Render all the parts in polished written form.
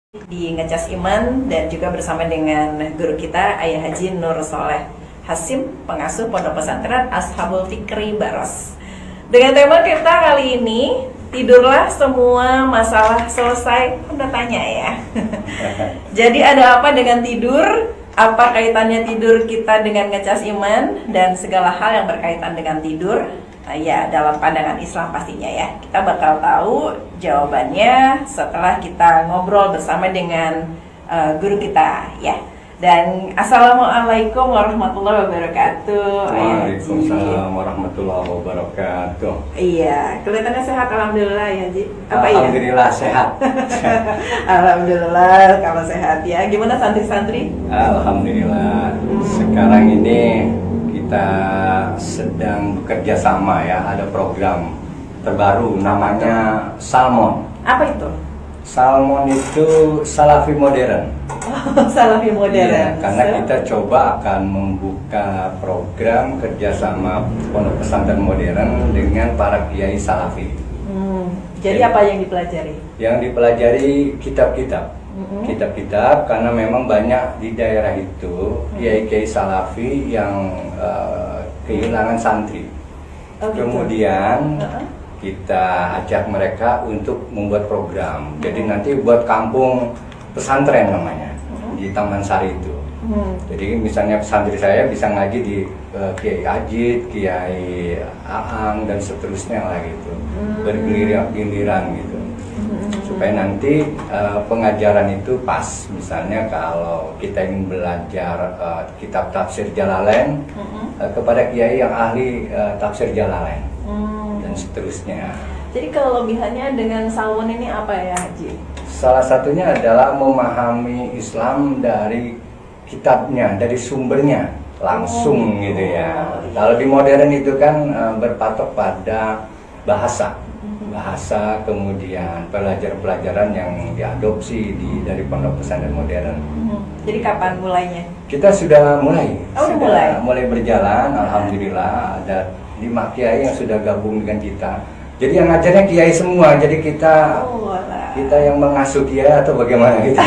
di Ngecas Iman dan juga bersama dengan guru kita Ayah Haji Nur Soleh Hasim, pengasuh Pondok Pesantren Ashabul Fikri Baros. Dengan tema kita kali ini, tidurlah semua masalah selesai. Udah tanya ya. Jadi ada apa dengan tidur? Apa kaitannya tidur kita dengan Ngecas Iman dan segala hal yang berkaitan dengan tidur? Ya, dalam pandangan Islam pastinya ya. Kita bakal tahu jawabannya setelah kita ngobrol bersama dengan guru kita ya. Dan Assalamualaikum warahmatullahi wabarakatuh. Waalaikumsalam warahmatullahi wabarakatuh. Iya, kelihatannya sehat alhamdulillah ya Ji. Alhamdulillah sehat. Alhamdulillah kalau sehat ya. Gimana santri-santri? Alhamdulillah. Sekarang ini kita sedang bekerja sama ya, ada program terbaru namanya Salmon. Apa itu? Salmon itu Salafi Modern. Salafi Modern. Iya, karena kita coba akan membuka program kerjasama Pondok Pesantren Modern dengan para kiai Salafi. Jadi apa yang dipelajari? Yang dipelajari kitab-kitab. Kitab-kitab, karena memang banyak di daerah itu kiai-kiai Salafi yang kehilangan santri. Kemudian kita ajak mereka untuk membuat program. Jadi nanti buat kampung pesantren namanya di Taman Sari itu. Jadi misalnya santri saya bisa ngaji di Kiai Ajit, Kiai Aang dan seterusnya lah gitu. Bergiliran gitu. Supaya nanti pengajaran itu pas. Misalnya kalau kita ingin belajar kitab tafsir Jalalain kepada kiai yang ahli tafsir Jalalain dan seterusnya. Jadi kelebihannya dengan Salmon ini apa ya Haji? Salah satunya adalah memahami Islam dari kitabnya, dari sumbernya langsung gitu ya. Kalau di modern itu kan berpatok pada bahasa, kemudian pelajaran-pelajaran yang diadopsi dari Pondok Pesantren Modern. Jadi kapan mulainya? Kita sudah mulai. Mulai berjalan. Alhamdulillah ada 5 kiai yang sudah gabung dengan kita. Jadi yang ngajarnya kiai semua. Jadi kita yang mengasuh kiai atau bagaimana gitu.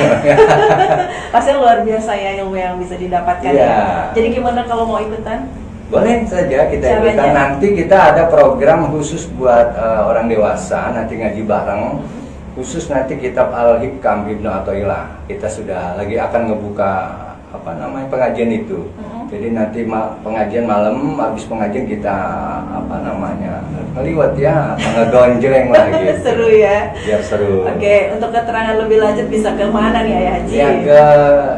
Pasti luar biasa ya ilmu yang bisa didapatkan ya. Jadi gimana kalau mau ikutan? Boleh saja kita ikutan. Nanti kita ada program khusus buat orang dewasa, nanti ngaji bareng. Khusus nanti kitab Al-Hikam Ibnu Athaillah. Kita sudah lagi akan ngebuka pengajian itu. Jadi nanti pengajian malam, habis pengajian kita ngeliwat ya, ngegonjreng lah gitu. Seru ya. Biar seru. Oke, untuk keterangan lebih lanjut bisa ke mana nih Ayah Haji? Ya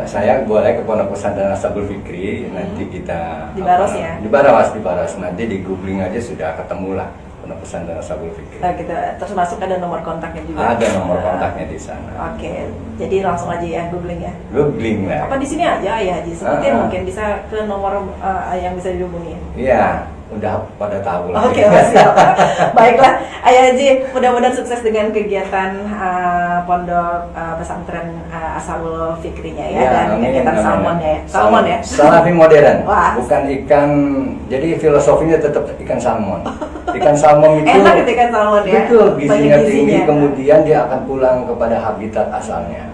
saya boleh ke Pondok Pesantren Ashabul Fikri. Nanti kita di Baros ya. Di Baros. Nanti di googling aja sudah ketemu lah Pondok Pesantren Ashabul Fikri. Terus masuk ada nomor kontaknya juga. Ada nomor kontaknya di sana. Oke, jadi langsung aja ya googling ya. Googling lah. Apa di sini aja Ayah Haji? Sebutin mungkin bisa ke nomor yang bisa dihubungi. Iya, udah pada tahu lah. Oke, siap. Baiklah, Ayah Haji, mudah-mudahan sukses dengan kegiatan Pondok Pesantren Ashabul Fikrinya ya, dan kegiatan Salmon ya. Salafi Modern. Wah. Bukan ikan. Jadi filosofinya tetap ikan salmon. Ikan salmon itu enak gitu ikan salmon ya. Betul, gizinya tinggi, kemudian dia akan pulang kepada habitat asalnya.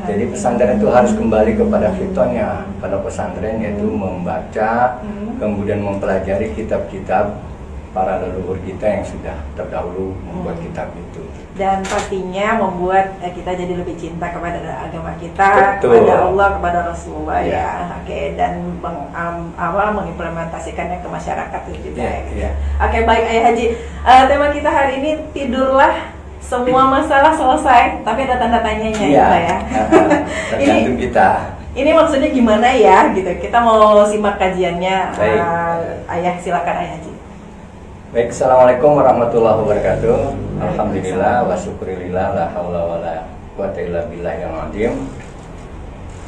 Jadi pesantren itu harus kembali kepada fitrahnya pada pesantren, yaitu membaca, kemudian mempelajari kitab-kitab para leluhur kita yang sudah terdahulu membuat kitab itu. Dan pastinya membuat kita jadi lebih cinta kepada agama kita, kepada Allah, kepada Rasulullah ya. Oke, dan mengimplementasikannya ke masyarakat juga. Oke, baik Ayah Haji. Tema kita hari ini, tidurlah semua masalah selesai, tapi ada tanda tanyanya ya. Tergantung kita. Ini maksudnya gimana ya gitu. Kita mau simak kajiannya. Ayah, silakan Ayah Haji. Baik, Assalamualaikum warahmatullahi wabarakatuh. Alhamdulillah wa syukurillah, la haula wa la quwata illa billahil azim.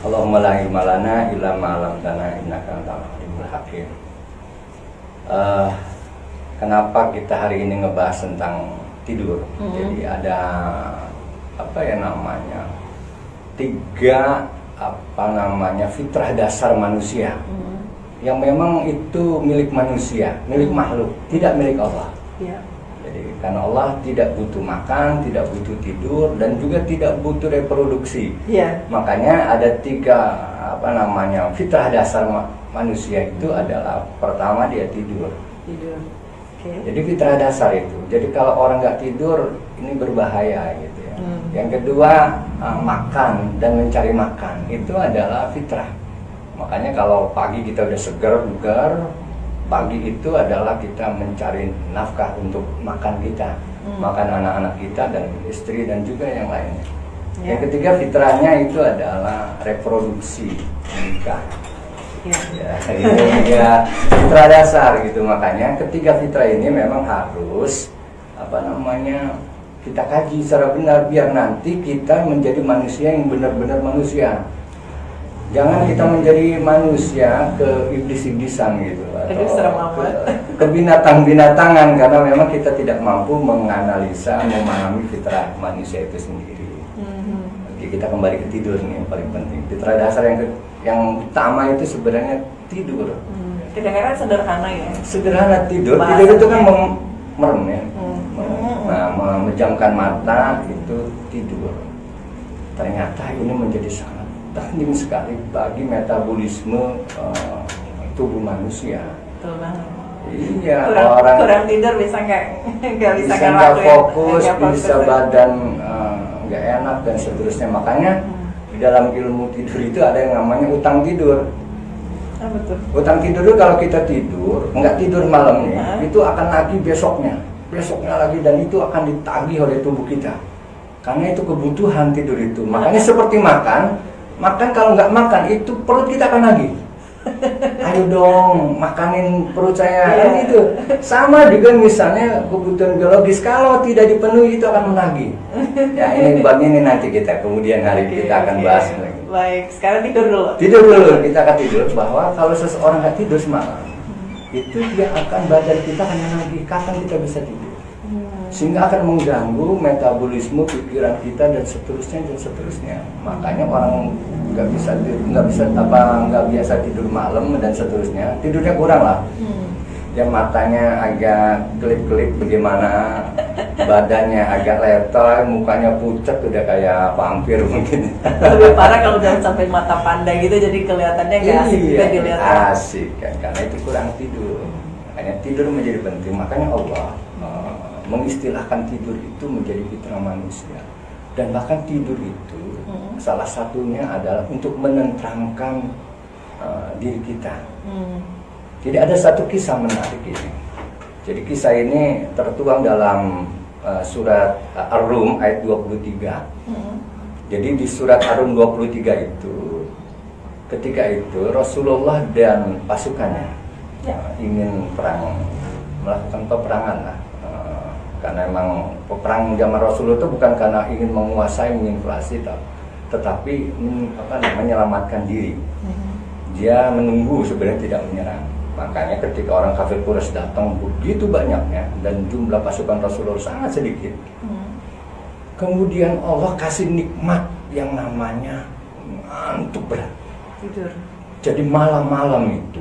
Allahumma la ilma lana illa ma 'allamtana innaka antal alimul hakim. Kenapa kita hari ini ngebahas tentang tidur? Jadi ada tiga fitrah dasar manusia yang memang itu milik manusia, milik makhluk, tidak milik Allah. Jadi karena Allah tidak butuh makan, tidak butuh tidur, dan juga tidak butuh reproduksi. Makanya ada 3 fitrah dasar manusia itu adalah pertama dia tidur. Jadi fitrah dasar itu. Jadi kalau orang nggak tidur ini berbahaya gitu ya. Yang kedua makan dan mencari makan itu adalah fitrah. Makanya kalau pagi kita udah segar bugar, pagi itu adalah kita mencari nafkah untuk makan kita, makan anak-anak kita dan istri dan juga yang lainnya. Yang ketiga fitrahnya itu adalah reproduksi, menikah. Ini ya fitrah dasar gitu. Makanya ketiga fitrah ini memang harus kita kaji secara benar biar nanti kita menjadi manusia yang benar-benar manusia. Jangan kita menjadi manusia ke iblis-iblisan gitu atau ke binatang-binatangan, karena memang kita tidak mampu menganalisa, memahami fitrah manusia itu sendiri. Oke, kita kembali ke tidur nih yang paling penting. Fitrah dasar yang utama itu sebenarnya tidur. Kedengaran sederhana ya. Sederhana tidur. Tidur itu kan merem ya. Nah, memejamkan mata itu tidur. Ternyata ini menjadi sangat penting sekali bagi metabolisme tubuh manusia. Betul banget. Iya, kurang tidur bisa nggak fokus, bisa badan nggak enak dan seterusnya. Makanya di dalam ilmu tidur itu ada yang namanya utang tidur. Betul. Utang tidur itu kalau kita tidur, nggak tidur malamnya, itu akan lagi besoknya lagi, dan itu akan ditagih oleh tubuh kita. Karena itu kebutuhan tidur itu. Makanya seperti makan kalau nggak makan itu perut kita akan nagih. Ayo dong, makanin perut saya. Kan itu sama juga misalnya kebutuhan biologis, kalau tidak dipenuhi itu akan menagih. Ya ini bab ini nanti kita kemudian hari kita akan bahas lagi. Baik, sekarang tidur dulu. Kita akan tidur bahwa kalau seseorang nggak tidur semalam, itu dia akan badan kita akan menagih kapan kita bisa tidur. Sehingga akan mengganggu metabolisme pikiran kita dan seterusnya. Makanya orang nggak biasa tidur malam dan seterusnya, tidurnya kurang lah. Yang matanya agak kelip-kelip bagaimana, badannya agak letoy, mukanya pucat udah kayak vampir mungkin. Lebih parah kalau jangan sampai mata panda gitu, jadi kelihatannya nggak asik juga dilihat. Asik kan, karena itu kurang tidur. Makanya tidur menjadi penting. Makanya Allah mengistilahkan tidur itu menjadi fitrah manusia. Dan bahkan tidur itu salah satunya adalah untuk menenteramkan diri kita. Jadi ada satu kisah menarik ini. Jadi kisah ini tertuang dalam surat Ar-Rum ayat 23. Jadi di surat Ar-Rum 23 itu, ketika itu Rasulullah dan pasukannya ingin melakukan peperangan lah. Karena memang peperang zaman Rasulullah itu bukan karena ingin menguasai, menginvasi, tetapi menyelamatkan diri. Dia menunggu, sebenarnya tidak menyerang. Makanya ketika orang kafir Quraisy datang begitu banyaknya dan jumlah pasukan Rasulullah sangat sedikit, kemudian Allah kasih nikmat yang namanya ngantuk berat. Tidur. Jadi malam-malam itu,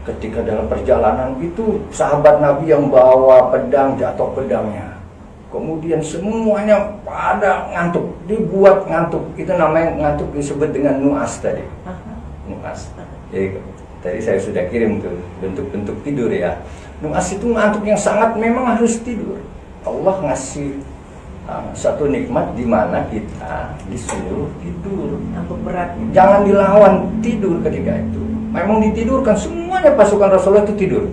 ketika dalam perjalanan itu sahabat Nabi yang bawa pedang, jatuh pedangnya. Kemudian semuanya pada ngantuk, dibuat ngantuk. Itu namanya ngantuk disebut dengan nuas tadi. Nuas. Jadi tadi saya sudah kirim tuh bentuk-bentuk tidur ya. Nuas itu ngantuk yang sangat memang harus tidur. Allah ngasih satu nikmat di mana kita disuruh tidur. Ngantuk berat. Jangan dilawan tidur ketika itu. Memang ditidurkan, semuanya pasukan Rasulullah itu tidur,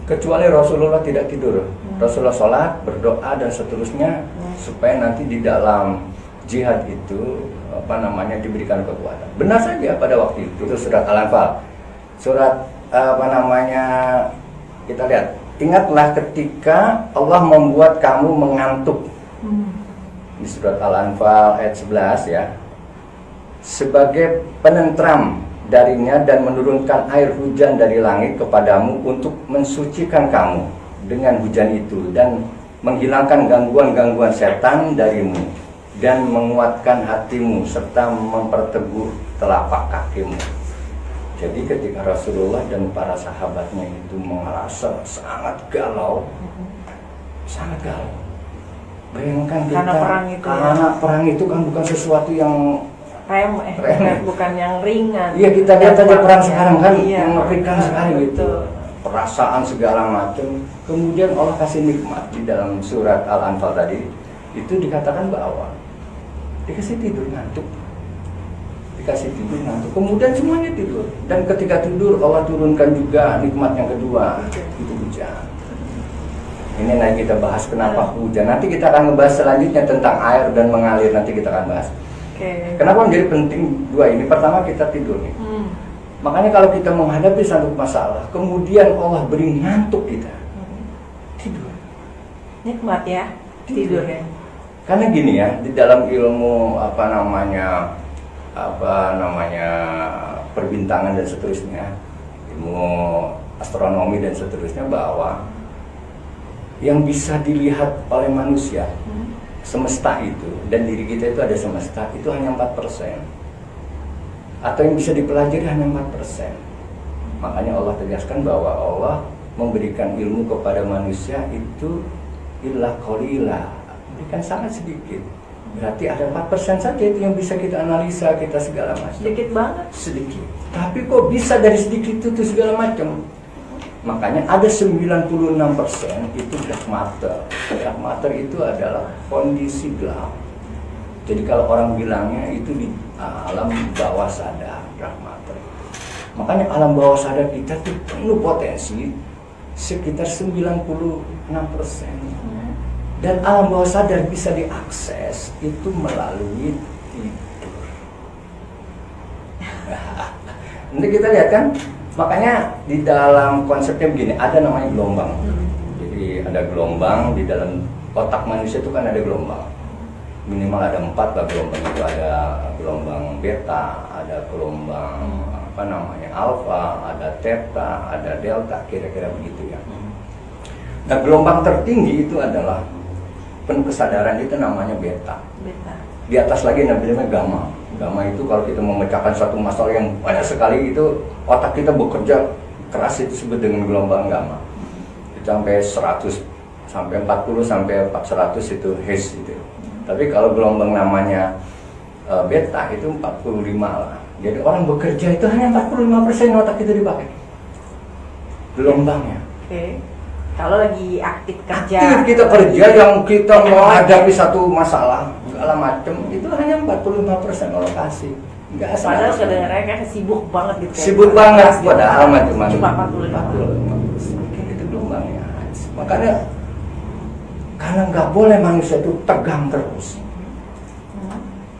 kecuali Rasulullah tidak tidur. Rasulullah sholat, berdoa dan seterusnya, supaya nanti di dalam jihad itu diberikan kekuatan. Benar saja pada waktu itu surat Al-Anfal, kita lihat, ingatlah ketika Allah membuat kamu mengantuk. Di surat Al-Anfal ayat 11 ya, sebagai penentram darinya dan menurunkan air hujan dari langit kepadamu untuk mensucikan kamu dengan hujan itu dan menghilangkan gangguan-gangguan setan darimu dan menguatkan hatimu serta memperteguh telapak kakimu. Jadi ketika Rasulullah dan para sahabatnya itu merasa sangat galau, sangat galau. Bayangkan kita, Karena perang itu karena perang itu kan bukan sesuatu yang remeh, bukan yang ringan. Iya, kita lihat aja perang sekarang kan iya, mengerikan sekali gitu. betul. Perasaan segala macam. Kemudian Allah kasih nikmat di dalam surat Al-Anfal tadi itu dikatakan bahwa dikasih tidur ngantuk. Dikasih tidur ngantuk. Kemudian semuanya tidur. Dan ketika tidur Allah turunkan juga nikmat yang kedua, itu hujan. Ini nanti kita bahas kenapa hujan. Nanti kita akan membahas selanjutnya tentang air dan mengalir. Nanti kita akan bahas. Kenapa menjadi penting dua ini? Pertama, kita tidur nih. Makanya kalau kita menghadapi satu masalah, kemudian Allah beri ngantuk kita, tidur. Nikmat ya, tidur ya. Karena gini ya, di dalam ilmu apa namanya perbintangan dan seterusnya, ilmu astronomi dan seterusnya, bahwa yang bisa dilihat oleh manusia, semesta itu, dan diri kita itu ada semesta, itu hanya 4%. Atau yang bisa dipelajari hanya 4%. Makanya Allah tegaskan bahwa Allah memberikan ilmu kepada manusia itu illa qalila, berikan sangat sedikit. Berarti ada 4% saja itu yang bisa kita analisa, kita segala macam. Sedikit banget. Sedikit. Tapi kok bisa dari sedikit itu segala macam? Makanya ada 96% itu dark matter. Dark matter itu adalah kondisi gelap. Jadi kalau orang bilangnya itu di alam bawah sadar, dark matter. Makanya alam bawah sadar kita itu penuh potensi sekitar 96%. Dan alam bawah sadar bisa diakses itu melalui tidur. Nanti kita lihat kan. Makanya di dalam konsepnya begini, ada namanya gelombang. Jadi ada gelombang di dalam otak manusia itu kan ada gelombang. Minimal ada 4 lah gelombang itu, ada gelombang beta, ada gelombang alfa, ada theta, ada delta, kira-kira begitu ya. Nah, gelombang tertinggi itu adalah penuh kesadaran, itu namanya beta. Di atas lagi namanya gamma. Gamma itu kalau kita memecahkan satu masalah yang banyak sekali, itu otak kita bekerja keras, itu disebut dengan gelombang gamma. Itu sampai 100, sampai 40, sampai 400 itu hertz itu. Tapi kalau gelombang namanya beta itu 45 lah. Jadi orang bekerja itu hanya 45% otak kita dipakai. Gelombangnya. Kalau lagi aktif kerja. Aktif kita kerja, yang kita menghadapi satu masalah segala macam, itu hanya 45% alokasi. Padahal sebenarnya kan sibuk banget gitu. Sibuk banget, padahal cuma 45%. Itu gelombangnya. Makanya karena nggak boleh manusia itu tegang terus,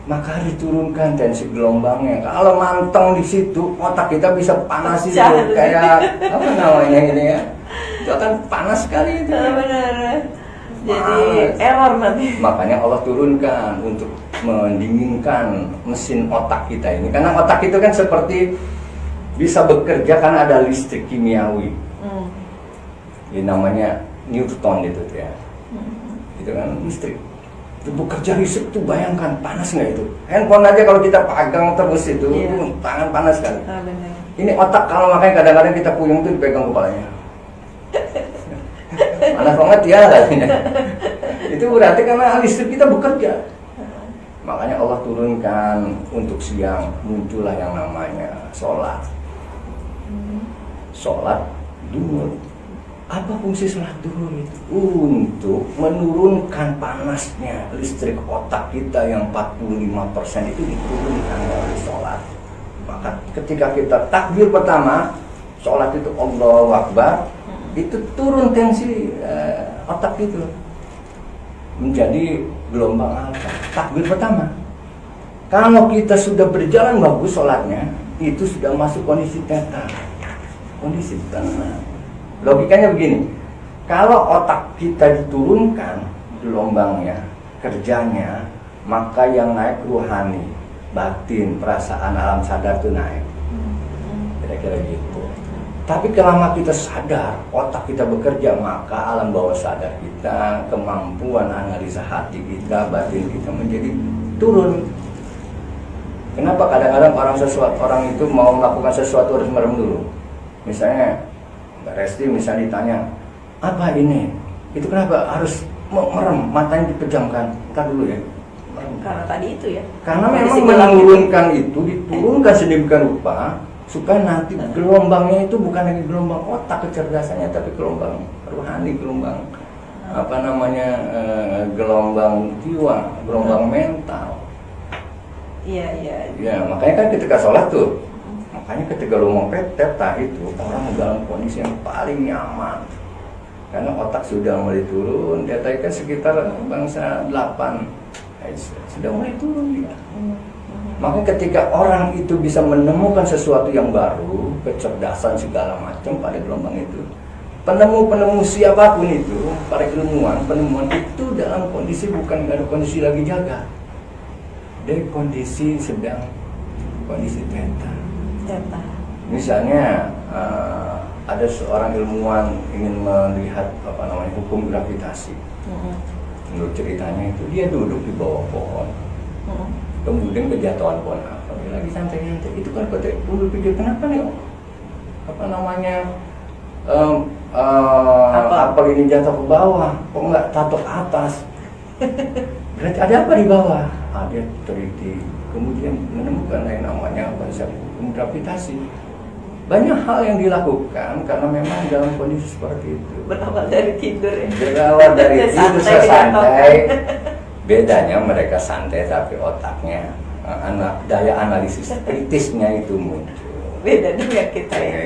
maka diturunkan tensi gelombangnya. Kalau manteng di situ, otak kita bisa panas itu, kayak apa namanya ini ya, itu akan panas sekali itu. Benar. Jadi error nanti. Makanya Allah turunkan untuk mendinginkan mesin otak kita ini. Karena otak itu kan seperti bisa bekerja karena ada listrik kimiawi. Ini namanya Newton itu ya. Itu kan listrik. Itu bekerja listrik tuh, bayangkan panas nggak itu? Handphone aja kalau kita pegang terus itu, tangan panas sekali. Benar. Ini otak, kalau makanya kadang-kadang kita puyeng tuh dipegang kepalanya. Panas banget ya katanya. Itu berarti karena listrik kita bekerja. Makanya Allah turunkan untuk siang, muncullah yang namanya sholat. Sholat duhur. Apa fungsi sholat duhur itu? Untuk menurunkan panasnya listrik otak kita yang 45% itu diturunkan dari sholat. Maka ketika kita takbir pertama, sholat itu Allahu Akbar, itu turun tensi otak itu menjadi gelombang alfa. Takbir pertama. Kalau kita sudah berjalan bagus sholatnya, itu sudah masuk kondisi theta, kondisi tenang. Logikanya begini, kalau otak kita diturunkan gelombangnya, kerjanya, maka yang naik ruhani, batin, perasaan, alam sadar itu naik. Kira-kira gitu. Tapi selama kita sadar, otak kita bekerja, maka alam bawah sadar kita, kemampuan analisa hati kita, batin kita menjadi turun. Kenapa kadang-kadang orang itu mau melakukan sesuatu harus merem dulu. Misalnya Mbak Resti misalnya ditanya, apa ini? Itu kenapa harus merem, matanya dipejamkan? Ntar dulu ya. Merem. Karena tadi itu ya. Karena Kondisi memang gelap menurunkan itu, diturunkan sedemikian rupa supaya nanti gelombangnya itu bukan lagi gelombang otak kecerdasannya, tapi gelombang rohani, gelombang gelombang jiwa, gelombang mental. Iya. Ya, makanya kan ketika sholat tuh, makanya ketika lu mau teta itu orang dalam kondisi yang paling nyaman. Karena otak sudah mulai turun, data kan sekitar bangsa 8 sudah mulai turun dia. Makanya ketika orang itu bisa menemukan sesuatu yang baru, kecerdasan segala macam pada gelombang itu, penemu siapapun itu, para ilmuwan, penemuan itu dalam kondisi bukan ada kondisi lagi jaga, dari kondisi sedang kondisi theta. Misalnya ada seorang ilmuwan ingin melihat hukum gravitasi. Menurut ceritanya itu dia duduk di bawah pohon, kemudian kejatuhan pohon apa? Dia lagi santai-santai. Itu kan dulu pikir kenapa nih? Apel ini jatuh ke bawah, kok nggak jatuh ke atas? Berarti ada apa di bawah? Dia teliti, kemudian menemukan yang namanya konsep hukum gravitasi. Banyak hal yang dilakukan karena memang dalam kondisi seperti itu. Berawal dari tidur ya. Berawal dari tidur santai. Bedanya mereka santai tapi otaknya, daya analisis kritisnya itu muncul. Beda dengan kita ya.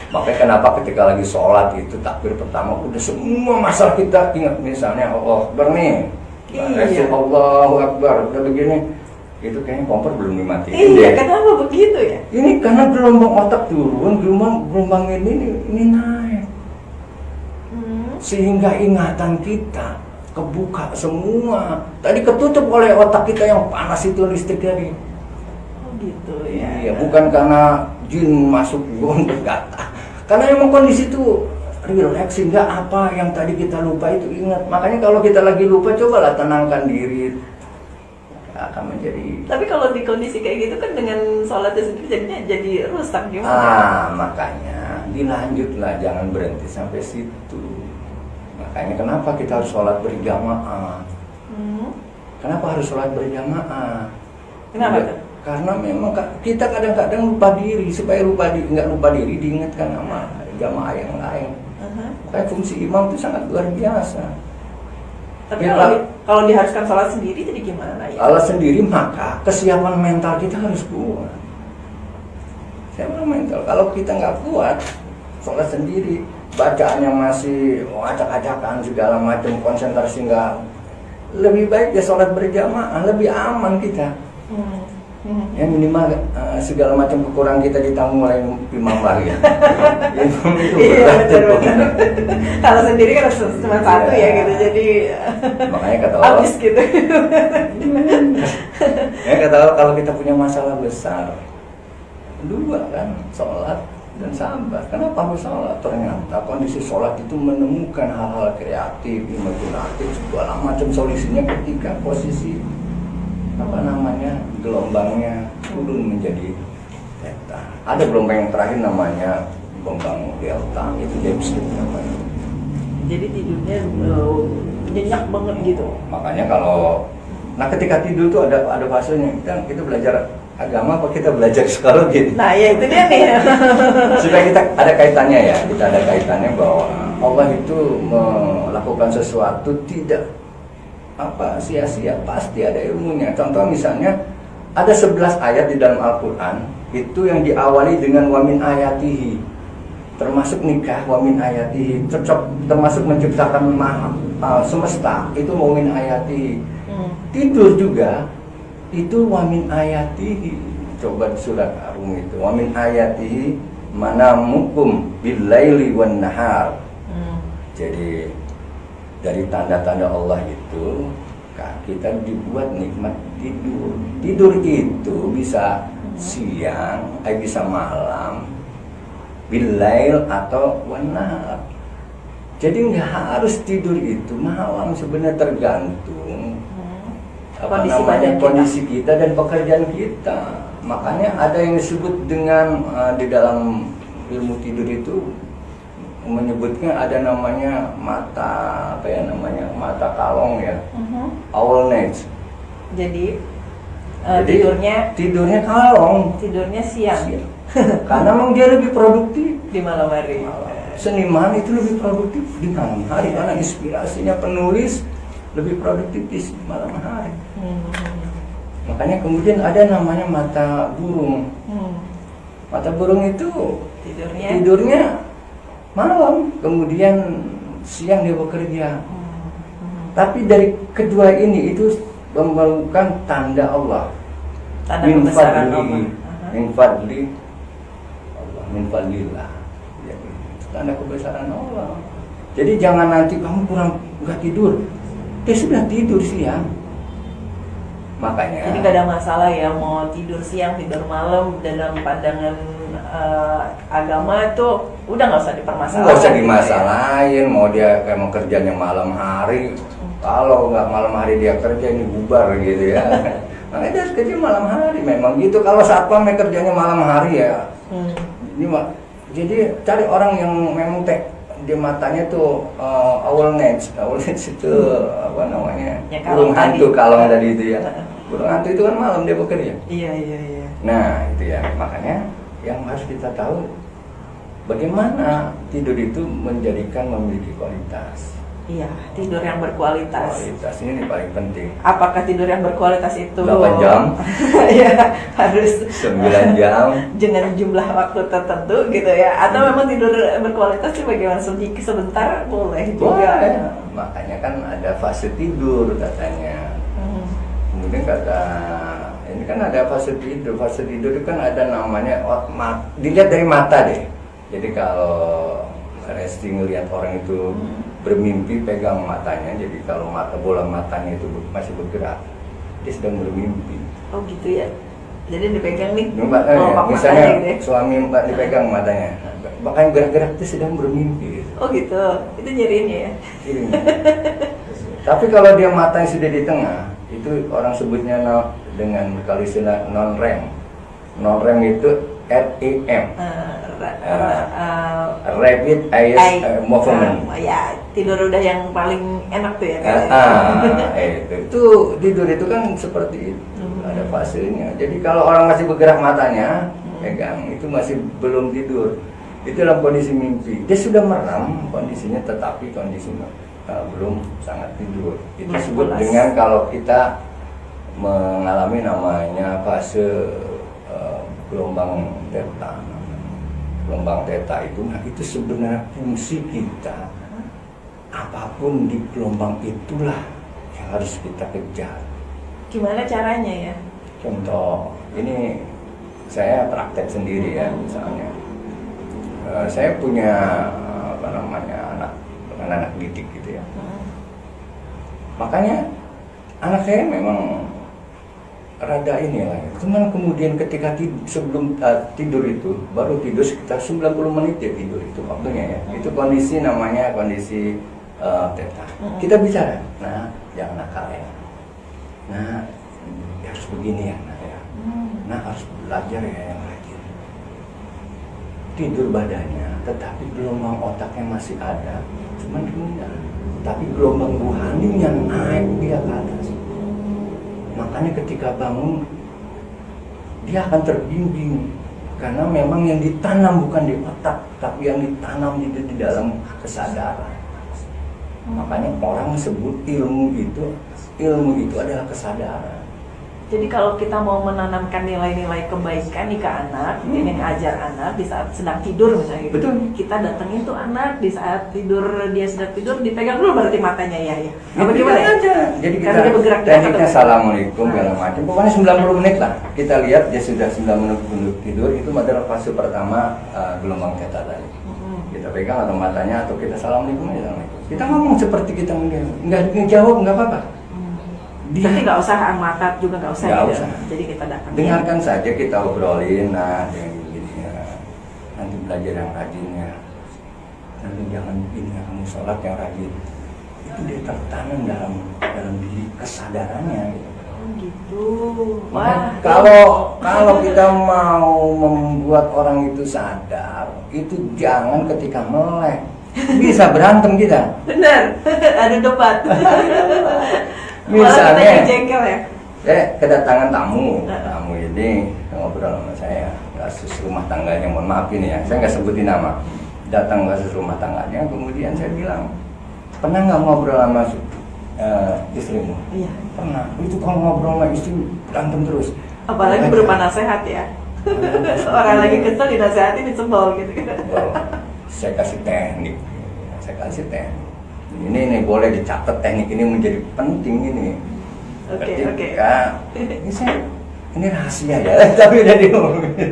Makanya kenapa ketika lagi sholat itu takbir pertama udah semua masalah kita ingat, misalnya Allah Akbar nih, Allahu Akbar, udah begini. Itu kayaknya kompor belum dimatiin. Iya, kenapa begitu ya? Ini karena gelombang otak turun, gelombang ini naik. Sehingga ingatan kita kebuka semua. Tadi ketutup oleh otak kita yang panas itu listrik tadi. Oh gitu ya. Iya, bukan karena jin masuk berkata. Karena memang kondisi itu relax, sehingga apa yang tadi kita lupa itu ingat. Makanya kalau kita lagi lupa, cobalah tenangkan diri. Akan menjadi. Tapi kalau di kondisi kayak gitu kan dengan sholatnya sendiri jadinya jadi rusak gimana? Makanya dilanjutlah, jangan berhenti sampai situ. Makanya kenapa kita harus sholat berjamaah? Kenapa harus sholat berjamaah? Kenapa tuh? Karena memang kita kadang-kadang lupa diri, supaya nggak lupa diri diingatkan sama jamaah yang lain. Makanya fungsi imam itu sangat luar biasa. Tapi kalau diharuskan sholat sendiri jadi gimana ya? Kalau sendiri maka kesiapan mental kita harus kuat. Kesiapan mental. Kalau kita nggak kuat, sholat sendiri, bacaannya masih acak-acakan segala macam, konsentrasi nggak. Lebih baik ya sholat berjamaah, lebih aman kita. Ya minimal segala macam kekurangan kita ditanggung oleh imam lagi. Iya benar. Kalau sendiri kan cuma satu ya gitu, jadi makanya kata Allah, habis gitu. Ya kata Allah, kalau kita punya masalah besar, dua kan, sholat dan sabar. Kenapa harus sholat? Ternyata kondisi sholat itu menemukan hal-hal kreatif, imajinatif, segala macam solusinya ketika posisi gelombangnya turun menjadi theta. Ada gelombang yang terakhir namanya gelombang delta, itu deep sleep namanya. Jadi tidurnya nyenyak banget gitu. Makanya ketika tidur tuh ada fasenya. Kita belajar agama apa kita belajar psikologi? Nah ya itu dia nih. Supaya kita ada kaitannya ya, kita ada kaitannya bahwa Allah itu melakukan sesuatu tidak sia-sia, pasti ada ilmunya. Contoh misalnya ada 11 ayat di dalam Al-Quran itu yang diawali dengan wamin ayatihi, termasuk nikah, wamin ayatihi, termasuk menciptakan semesta, itu wamin ayatihi. Tidur juga itu wamin ayatihi. Coba di surat Ar-Rum itu wamin ayatihi manamukum billaili wan nahar. Jadi dari tanda-tanda Allah itu kita dibuat nikmat tidur. Tidur itu bisa siang, bisa malam, billail atau wanahar. Jadi nggak harus tidur itu malam, sebenarnya tergantung kondisi kita dan pekerjaan kita. Makanya ada yang disebut dengan di dalam ilmu tidur itu menyebutnya ada namanya mata apa ya namanya mata kalong ya, owl night. Jadi, Jadi tidurnya tidurnya siang. Karena memang dia lebih produktif Di malam hari. seniman itu lebih produktif di malam hari karena inspirasinya penulis lebih produktif di malam hari. Makanya kemudian ada namanya mata burung. Mata burung itu tidurnya malam, kemudian siang dia bekerja. Tapi dari kedua ini itu memerlukan tanda Allah. Tanda kebesaran Allah. Min fadli Allah, min fadlillah. Jadi, tanda kebesaran Allah. Jadi jangan nanti kamu nggak tidur. Dia sudah tidur siang. Makanya. Jadi gak ada masalah ya mau tidur siang, tidur malam dalam pandangan agama itu udah nggak usah dipermasalahin. Nggak usah dimasalahin. Mau dia kayak mau kerjanya malam hari. Kalau nggak malam hari dia kerja ini bubar gitu ya. Makanya dia harus kerja malam hari memang gitu. Kalau satpam kerjanya malam hari ya. Jadi cari orang yang memang di matanya tuh owl nest itu apa namanya ya, burung hantu tadi. Kalong tadi itu ya. Burung hantu itu kan malam dia bekerja. Iya. Nah itu ya makanya yang harus kita tahu bagaimana tidur itu memiliki kualitas. Iya, tidur yang berkualitas. Kualitas ini paling penting. Apakah tidur yang berkualitas itu 8 jam? Iya, harus 9 jam dengan jumlah waktu tertentu gitu ya. Atau memang tidur berkualitas sih bagaimana sedikit sebentar boleh juga. Boleh. Makanya kan ada fase tidur katanya. Kemudian kata ini kan ada fase tidur. Fase tidur itu kan ada namanya dilihat dari mata deh. Jadi kalau Resti ngelihat orang itu bermimpi pegang matanya, jadi kalau bola matanya itu masih bergerak, dia sedang bermimpi. Oh gitu ya. Jadi dipegang nih. Misalnya gitu ya? suami Mbak dipegang matanya, makanya gerak-gerak itu sedang bermimpi. Gitu. Oh gitu. Itu nyeriinnya ya. Tapi kalau dia matanya sudah di tengah, itu orang sebutnya dengan kali istilah non-REM. Non-REM itu REM. Rapid Eye Movement. Ya, tidur udah yang paling enak tuh ya. Itu tidur itu kan seperti itu, ada fasenya. Jadi kalau orang masih bergerak matanya, pegang itu masih belum tidur. Itu dalam kondisi mimpi. Dia sudah merem kondisinya, tetapi kondisinya belum sangat tidur. Itu disebut dengan kalau kita mengalami namanya fase gelombang theta. Gelombang theta itu, nah itu sebenarnya fungsi kita. Apapun di gelombang itulah yang harus kita kejar. Gimana caranya ya? Contoh, ini saya praktek sendiri ya, misalnya. Saya punya apa namanya anak didik gitu ya. Makanya anak saya memang rada ini lah. Cuman kemudian ketika sebelum tidur itu baru tidur sekitar 90 menit ya tidur itu waktunya ya. Itu kondisi namanya kondisi theta. Kita bicara, nah jangan nakal ya. Nah harus begini ya, nah ya. Nah harus belajar ya yang rajin. Tidur badannya, tetapi gelombang otaknya masih ada, cuman rendah. Tapi gelombang rohaninya naik dia ke atas. Makanya ketika bangun dia akan terbimbing karena memang yang ditanam bukan di otak tapi yang ditanam di dalam kesadaran. Makanya orang sebut ilmu itu adalah kesadaran. Jadi kalau kita mau menanamkan nilai-nilai kebaikan nih ke anak, ini ngajar anak di saat sedang tidur misalnya gitu. Betul. Kita datengin tuh anak di saat tidur, dia sedang tidur, dipegang dulu berarti matanya ya. Apa gimana aja. Jadi kita tekniknya assalamualaikum segala macam. Pokoknya 90 menit lah. Kita lihat dia sudah 90 menit tidur, itu adalah fase pertama gelombang theta tadi. Kita pegang atau matanya atau kita assalamualaikum aja. Kita ngomong seperti kita nggak ngejawab nggak apa-apa. Tapi nggak usah mata juga nggak usah. Nggak usah. Jadi kita datang. Dengarkan saja, kita obrolin, nah yang begini ya. Nanti belajar yang rajin ya. Nanti jangan begini ya, kamu sholat yang rajin. Itu dia tertanam dalam diri kesadarannya. Gitu. Wah. Kalau kita mau membuat orang itu sadar, itu jangan ketika melek. bisa berantem kita. Benar, ada debat. Malah Misalnya, kita jengkel ya. saya kedatangan tamu ini ngobrol sama saya, kasus rumah tangganya, mohon maaf ini ya, saya nggak sebutin nama. Datang kasus rumah tangganya, kemudian saya bilang, pernah nggak ngobrol sama istrimu? Iya. Pernah. Itu kalau ngobrol sama istri berantem terus. Apalagi berupa nasihat ya. Orang lagi kesel dinasehatin disebel gitu kan. Saya kasih teknik. Ini boleh dicatat, teknik ini menjadi penting ini. Oke. Ini rahasia ya, tapi udah diomongin.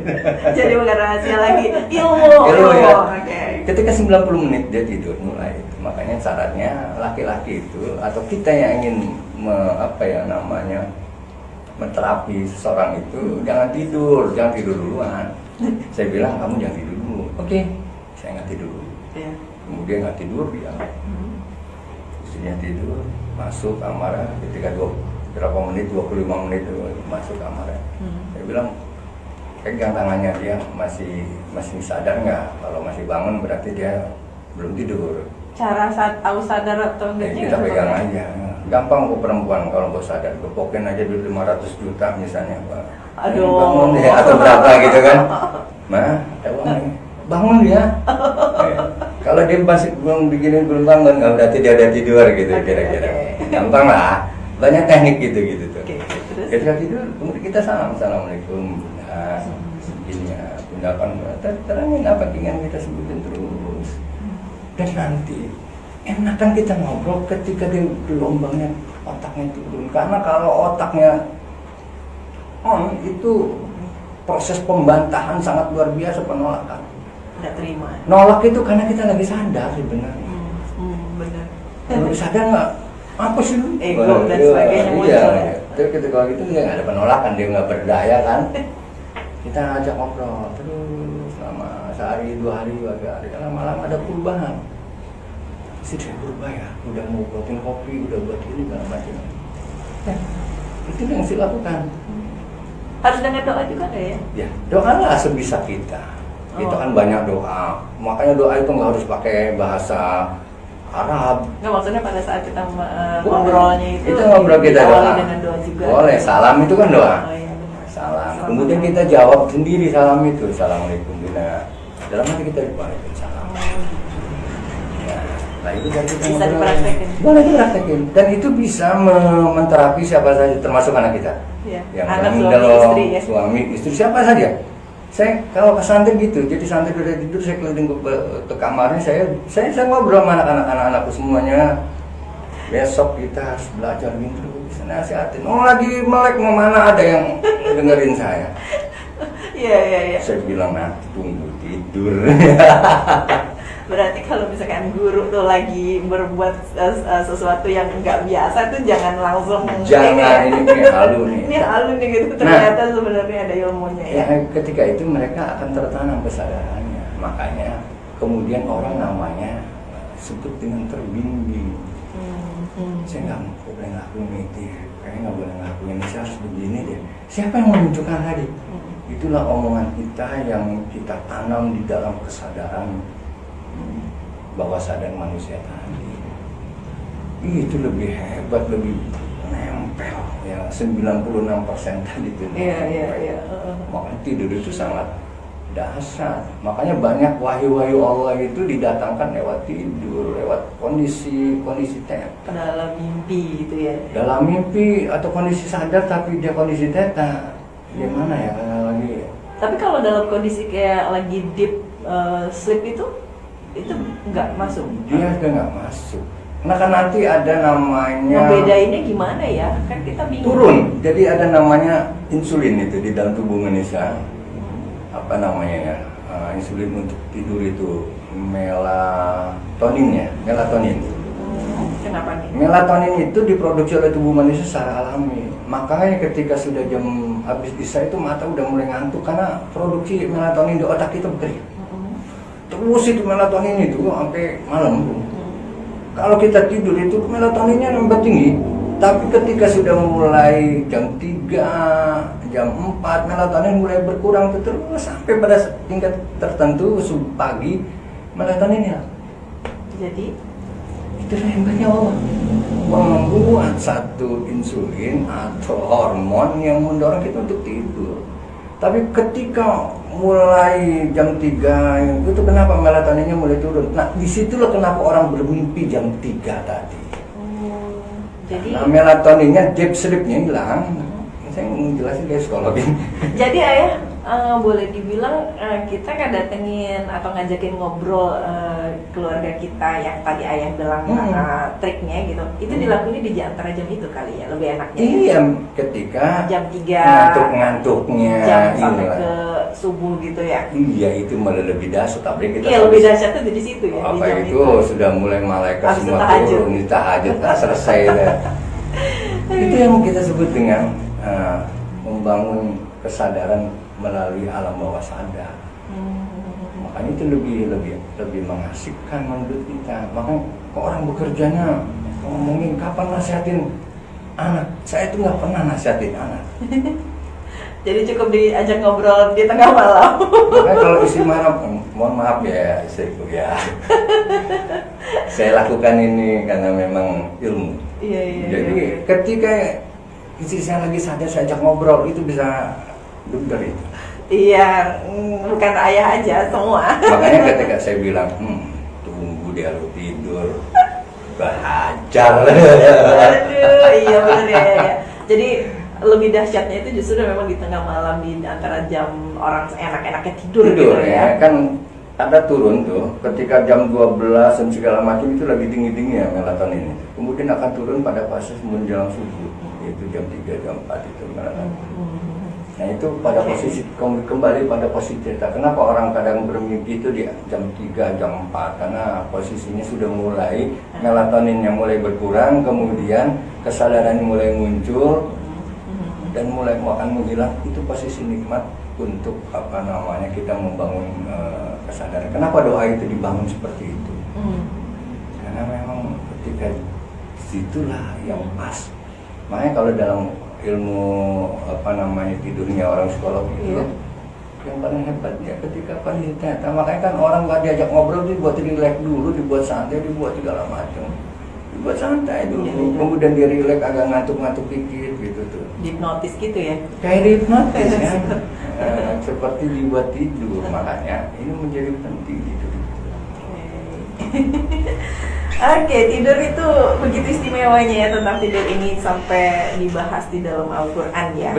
Jadi bukan rahasia lagi, ilmu Ya. Oke. Ketika 90 menit dia tidur mulai itu. Makanya syaratnya laki-laki itu atau kita yang ingin menterapi seseorang itu jangan tidur duluan. Saya bilang kamu jangan tidur dulu. Oke. Saya nggak tidur dulu. Iya. Kemudian nggak tidur dia. Istrinya tidur, masuk kamar ketika berapa menit, 25 menit masuk kamar. Saya bilang pegang tangannya dia, masih sadar nggak? Kalau masih bangun berarti dia belum tidur. Cara tahu sadar atau enggaknya Kita pegang aja. Gampang kok perempuan kalau mau sadar, gepokin aja duit 500 juta misalnya, Pak. Aduh. Bangun deh, atau berapa gitu kan? Bangun dia. Kalau dia masih belum bangun, berarti dia udah tidur gitu kira-kira. Gampang lah. Banyak teknik gitu tuh. Terus? Ketika tidur, kemudian kita assalamualaikum, bunda, terangin apa ingin kita sebutin terus. Dan nanti enakan kita ngobrol ketika dia gelombangnya otaknya turun. Karena kalau otaknya on itu proses pembantahan sangat luar biasa, penolakan. Nggak terima. Nolak itu karena kita lagi sadar sebenarnya. Benar. Kalau sadar nggak apa sih lu? Ego dan sebagainya muncul. Iya. Tapi ketika gitu dia nggak ada penolakan, dia nggak berdaya kan. Kita ajak ngobrol terus selama sehari, 2 hari, 3 hari, lama-lama ada perubahan. Sudah berubah ya, udah mau buatin kopi, udah buat ini segala macam. Itu yang saya lakukan. Harus dengan doa juga nggak ya? Ya, doalah sebisa kita. Kita kan banyak doa. Makanya doa itu nggak harus pakai bahasa Arab. Nggak, maksudnya pada saat kita ngobrolnya itu Kita ngobrol kita diawali doa. dengan doa juga. Boleh, salam itu kan doa. Oh iya benar. Salam. Kemudian kita jawab sendiri salam itu. Assalamualaikum bina. Dalam hati kita waalaikumsalam. Nah itu dari kita Bisa ngobrol. dipraktekin. Boleh dipraktekin. Dan itu bisa menterapi siapa saja, termasuk anak kita. Iya. Yang Anak, sedang suami, dalam istri ya. suami, istri siapa saja. Saya kalau ke santri gitu, jadi santri udah tidur, saya keliling ke kamarnya, saya ngobrol sama anak-anakku semuanya. Besok kita harus belajar gitu, bisa nasihatin. Oh lagi melek mau mana ada yang dengerin saya. Iya. Saya bilang nanti tunggu tidur. Berarti kalau misalkan guru tuh lagi berbuat sesuatu yang nggak biasa tuh jangan langsung Jangan ini halu nih. Ini halu nih gitu, ternyata sebenarnya ada ilmunya ya. Ketika itu mereka akan tertanam kesadarannya. Makanya kemudian orang namanya sebut dengan terbimbing. Saya nggak boleh ngelakuin itu, kayaknya nggak boleh ngelakuin ini, saya harus begini deh. Siapa yang menunjukkan tadi? Itulah omongan kita yang kita tanam di dalam kesadaran bawah sadar manusia tadi. Itu lebih hebat, lebih nempel ya, 96% tadi itu. Iya. Makanya tidur itu sangat dahsyat. Makanya banyak wahyu-wahyu Allah itu didatangkan lewat tidur, lewat kondisi teta. Dalam mimpi gitu ya. Dalam mimpi atau kondisi sadar tapi dia kondisi teta. Gimana ya lagi? Tapi kalau dalam kondisi kayak lagi deep sleep itu nggak masuk. Dia juga nggak masuk. Nah kan nanti ada namanya Membedainnya gimana ya? Kan kita bingung. turun. Jadi ada namanya insulin itu di dalam tubuh manusia. Apa namanya ya? Insulin untuk tidur itu melatonin. Kenapa nih? Melatonin itu diproduksi oleh tubuh manusia secara alami. Makanya ketika sudah jam habis isya itu mata udah mulai ngantuk karena produksi melatonin di otak kita bekerja. Terus itu melatonin itu sampai malam. Kalau kita tidur itu melatoninnya nambah tinggi. Tapi ketika sudah mulai jam 3, jam 4 melatonin mulai berkurang terus sampai pada tingkat tertentu pagi melatoninnya Jadi itu hebatnya Allah membuat satu insulin atau hormon yang mendorong kita untuk tidur. Tapi ketika mulai jam 3 itu kenapa melatoninnya mulai turun? Nah disitulah kenapa orang bermimpi jam 3 tadi. Jadi Nah melatoninnya, deep sleep-nya hilang. Saya ngejelasin kayak psikologi. Jadi ayah boleh dibilang kita kan datengin atau ngajakin ngobrol keluarga kita yang tadi ayah bilang triknya gitu. Itu dilakuin di antara jam itu kali ya, lebih enaknya. Iya, ketika jam 3 ngantuk-ngantuknya jam sampai ke subuh gitu ya. Iya, itu malah lebih dahsyat. Tapi kita Iya, lebih dahsyatnya di situ ya. apa di jam itu sudah mulai malaikat Habis semua tahajud. turun di tahajud, selesai dah. Itu yang kita sebut dengan membangun kesadaran melalui alam bawah sadar. Makanya itu lebih mengasihkan menurut kita. Makanya orang bekerjanya ngomongin kapan nasihatin anak. Saya itu nggak pernah nasihatin anak. Jadi cukup diajak ngobrol di tengah malam. Makanya kalau istri marah, mohon maaf ya istriku ya. Saya lakukan ini karena memang ilmu. Iya. Jadi ketika istri saya lagi sadar, saya ajak ngobrol, itu bisa duder itu. Iya, bukan ayah aja, semua. Makanya ketika saya bilang, tunggu dia lu tidur, hajar. Aduh, iya benar ya. Jadi lebih dahsyatnya itu justru memang di tengah malam, di antara jam orang enak-enaknya tidur gitu ya. Kan ada turun tuh, ketika jam 12 dan segala macam itu lagi tinggi-tinggi ya melatonin ini. Kemudian akan turun pada fase menjelang subuh, yaitu jam 3, jam 4 itu melatonin. Nah itu pada posisi, kembali pada posisi kita. Kenapa orang kadang bermimpi itu di jam 3, jam 4? Karena posisinya sudah mulai, melatoninnya mulai berkurang, kemudian kesadarannya mulai muncul, dan mulai akan menghilang. Itu posisi nikmat untuk kita membangun kesadaran. Kenapa doa itu dibangun seperti itu? Karena memang ketika situlah yang pas. Makanya kalau dalam ilmu tidurnya orang psikolog itu yang paling hebat ya ketika ternyata. Makanya kan orang nggak diajak ngobrol, dibuat relax dulu, dibuat santai, dibuat segala macam, dibuat santai dulu, kemudian dia relax agak ngantuk-ngantuk dikit gitu tuh. Hipnotis gitu ya? Kayak hipnotis kan, seperti dibuat tidur. Makanya ini menjadi penting gitu. Oke, tidur itu begitu istimewanya ya, tentang tidur ini sampai dibahas di dalam Al-Quran ya.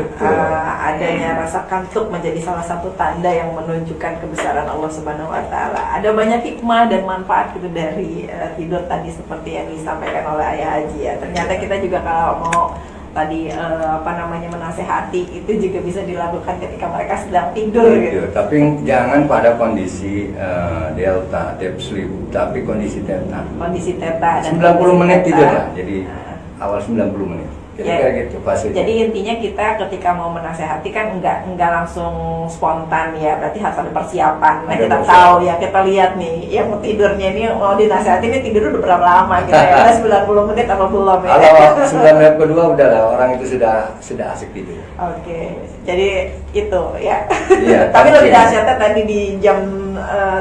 Adanya rasa kantuk menjadi salah satu tanda yang menunjukkan kebesaran Allah Subhanahu Wa Taala. Ada banyak hikmah dan manfaat gitu dari tidur tadi seperti yang disampaikan oleh Ayah Haji ya. Ternyata kita juga kalau mau tadi menasehati itu juga bisa dilakukan ketika mereka sedang tidur gitu. Tapi jangan pada kondisi delta, deep sleep, tapi kondisi theta. Kondisi theta dan 90 menit tidur lah. Jadi awal 90 menit. Jadi ya, kayak gitu fasenya. Jadi intinya kita ketika mau menasehati kan enggak langsung spontan ya, berarti harus ada persiapan. Nah, kita tahu ya, kita lihat nih yang mau tidurnya ini mau dinasehati ini tidur udah berapa lama gitu ya. 90 menit apa belum ya. Kalau 9 menit kedua udah lah, orang itu sudah asik tidur. Oke. Jadi itu ya. Iya, tapi lebih dahsyatnya tadi di jam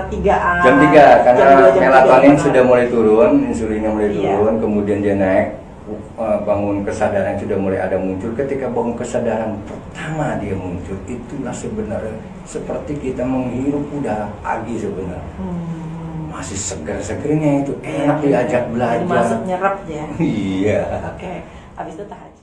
3-an. Jam 3 karena jam melatonin 3. sudah mulai turun, insulinnya mulai turun, kemudian dia naik. Bangun kesadaran sudah mulai ada muncul. Ketika bangun kesadaran pertama dia muncul, itulah sebenarnya seperti kita menghirup udara pagi sebenarnya. Masih segar-segernya itu, enak diajak belajar. Masuk nyerap ya. Iya. Oke. Habis itu tahajud.